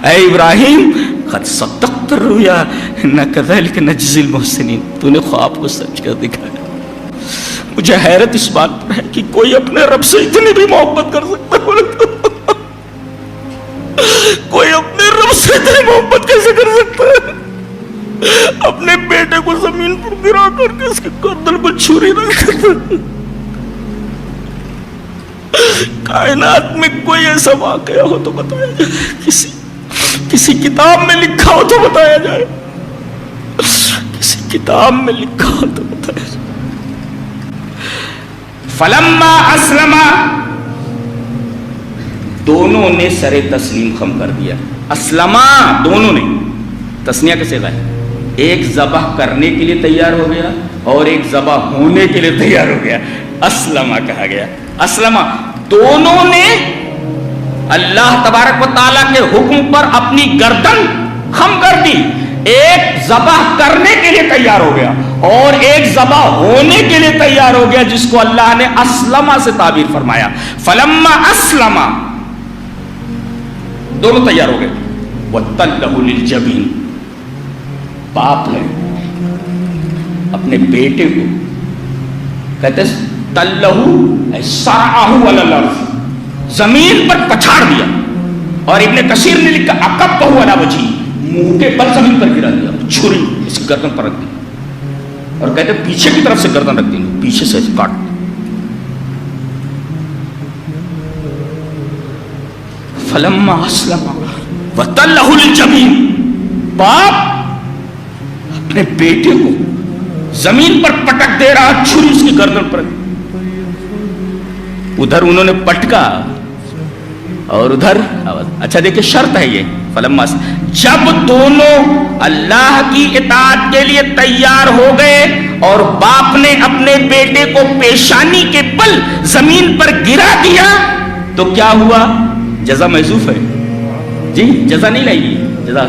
اے ابراہیم قد صدقت الرؤیا انا کذلک نجزی المحسنین، تو نے خواب کو سچ کر دکھایا۔ مجھے حیرت اس بات پر ہے کہ کوئی اپنے رب سے اتنی بھی محبت کر سکتا ہے؟ کوئی اپنے رب سے اتنی محبت کیسے کر سکتا ہے؟ اپنے بیٹے کو زمین پر گرا کر کے اس کے گردن پر چھری رکھ کر۔ کائنات میں کوئی ایسا واقعہ ہو تو بتایا جائے، کسی کتاب میں لکھا ہو تو بتایا جائے، کسی کتاب میں لکھا ہو تو بتایا جائے۔ فلما اسلما، دونوں نے سر تسلیم خم کر دیا۔ اسلما، دونوں نے، تسنیہ کیسے گئے؟ ایک ذبح کرنے کے لیے تیار ہو گیا اور ایک ذبح ہونے کے لیے تیار ہو گیا، اسلما کہا گیا۔ اسلما، دونوں نے اللہ تبارک و تعالیٰ کے حکم پر اپنی گردن خم کر دی۔ ایک ذبح کرنے کے لیے تیار ہو گیا اور ایک ذبح ہونے کے لیے تیار ہو گیا، جس کو اللہ نے اسلمہ سے تعبیر فرمایا۔ فلما اسلمہ، دونوں تیار ہو گئے۔ وَتَلَّهُ لِلْجَبِينِ، باپ نے اپنے بیٹے کو کہتے تلہو سرعہو علی الارض، زمین پر پچھاڑ دیا، اور ابن کثیر نے لکھا اکبہو علی وجہی، منہ کے بل زمین پر گرا دیا، چھری اس کی گردن پر رکھ دی، اور کہتے پیچھے کی طرف سے گردن رکھ دی، پیچھے سے کاٹ دی۔ فلما اسلم وتلہ للجبین، باپ اپنے بیٹے کو زمین پر پٹک دے رہا، چھری اس کی گردن پر، ادھر انہوں نے پٹکا اور ادھر آواز۔ اچھا دیکھیں شرط ہے یہ، فلما، جب دونوں اللہ کی اطاعت کے لیے تیار ہو گئے اور باپ نے اپنے بیٹے کو پیشانی کے بل زمین پر گرا دیا تو کیا ہوا؟ جزا محذوف ہے جی، جزا نہیں لائے، جزا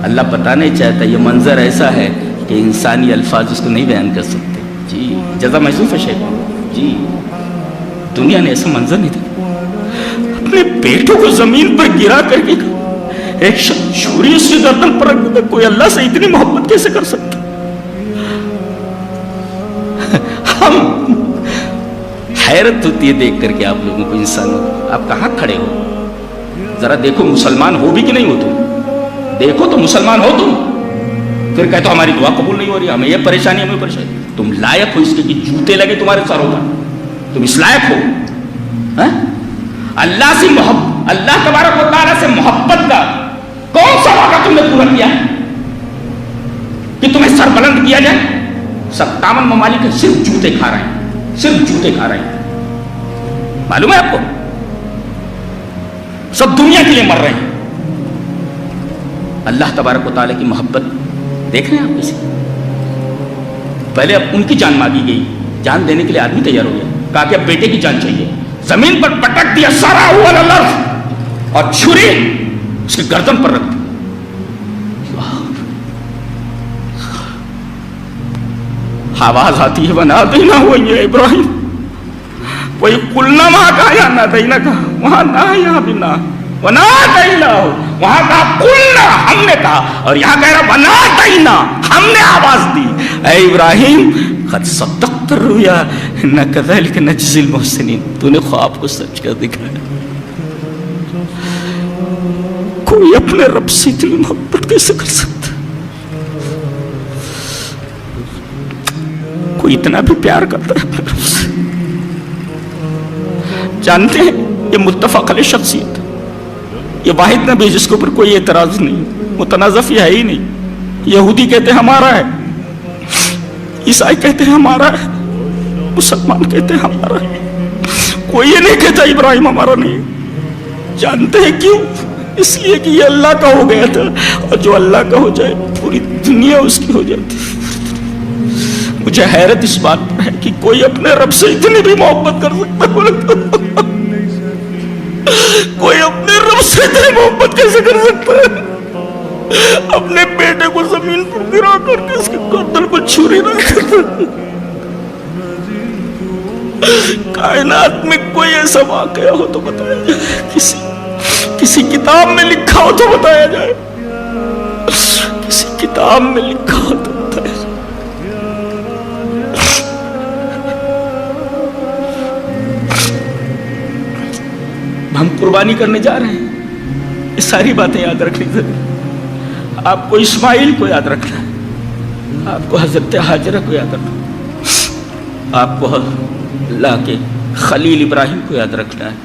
اللہ بتانا ہی چاہتا ہے۔ یہ منظر ایسا ہے کہ انسانی الفاظ اس کو نہیں بیان کر سکتے جی، جزا محذوف ہے شیخ جی، دنیا نے ایسا منظر نہیں دیکھا۔ اپنے بیٹوں کو زمین پر گرا کر کے ایک چھری اس کی گردن پر رکھ دیتا، کوئی اللہ سے اتنی محبت کیسے کر سکتا؟ ہم حیرت ہوتی ہے دیکھ کر کے آپ لوگوں کو، انسان آپ کہاں کھڑے ہو؟ ذرا دیکھو مسلمان ہو بھی کہ نہیں ہو تم، دیکھو تو مسلمان ہو تم، پھر کہتے ہو ہماری دعا قبول نہیں ہو رہی، ہمیں یہ پریشانی، ہمیں پریشانی۔ تم لائق ہو اس کے کہ جوتے لگے تمہارے سروں پر، تم اس لائق ہو؟ اللہ سے محبت، اللہ تبارک و تعالیٰ سے محبت کا کون سا وعدہ تم نے پورا کیا کہ تمہیں سر بلند کیا جائے؟ 57 ممالک صرف جوتے کھا رہے ہیں، صرف جوتے کھا رہے ہیں، معلوم ہے آپ کو؟ سب دنیا کے لیے مر رہے ہیں۔ اللہ تبارک و تعالیٰ کی محبت دیکھ رہے ہیں آپ کسی؟ پہلے اب ان کی جان مانگی گئی، جان دینے کے لیے آدمی تیار ہو گیا، کہا کہ اب بیٹے کی جان چاہیے، زمین پر پٹک دیا سارا ہوا لفظ، اور چھری اس کی گردن پر رکھ دی۔ آواز آتی ہے بنا دینا ہوا یہ ابراہیم، وہی قلنا وہاں کہا یا نہ دینا کہا، وہاں نہ یہاں بھی نہ، ونا دینا ہو وہاں کہا قلنا ہم نے کہا، اور یہاں کہہ رہا ونا دینا ہم نے آواز دی۔ اے ابراہیم قد صدقت الرؤیا انا کذلک نجزی المحسنین، تو نے خواب کو سچ کر دکھایا۔ کوئی اپنے رب سے اتنی محبت کیسے کر سکتا؟ کوئی اتنا بھی پیار کرتا ہے اپنے رب سے؟ جانتے ہیں یہ متفق علیہ شخصیت، یہ واحد نبی جس کے اوپر کوئی اعتراض نہیں، متنازع ہے ہی نہیں۔ یہودی کہتے ہیں ہمارا ہے، عیسائی کہتے ہیں ہمارا ہے، مسلمان کہتے ہیں ہمارا ہے، کوئی یہ نہیں کہتا ابراہیم ہمارا نہیں۔ جانتے ہیں کیوں؟ اس لیے کہ یہ اللہ کا ہو گیا تھا، اور جو اللہ کا ہو جائے پوری دنیا اس کی ہو جاتی۔ مجھے حیرت اس بات پر ہے کہ کوئی اپنے رب سے اتنی بھی محبت کر سکتا ہے؟ کوئی اپنے رب سے اتنی محبت کیسے کر سکتا ہے؟ اپنے بیٹے کو زمین پر گرا کر کے اس کے گردن پر چھری رکھ دیتا۔ کائنات میں کوئی ایسا واقعہ ہو تو بتایا جائے، کسی کتاب میں لکھا ہو تو بتایا کتاب میں لکھا ہوتا ہے. ہم قربانی کرنے جا رہے ہیں, یہ ساری باتیں یاد رکھنی ضروری. آپ کو اسماعیل کو یاد رکھنا ہے, آپ کو حضرت ہاجرہ کو یاد رکھنا ہے, آپ کو اللہ کے خلیل ابراہیم کو یاد رکھنا ہے,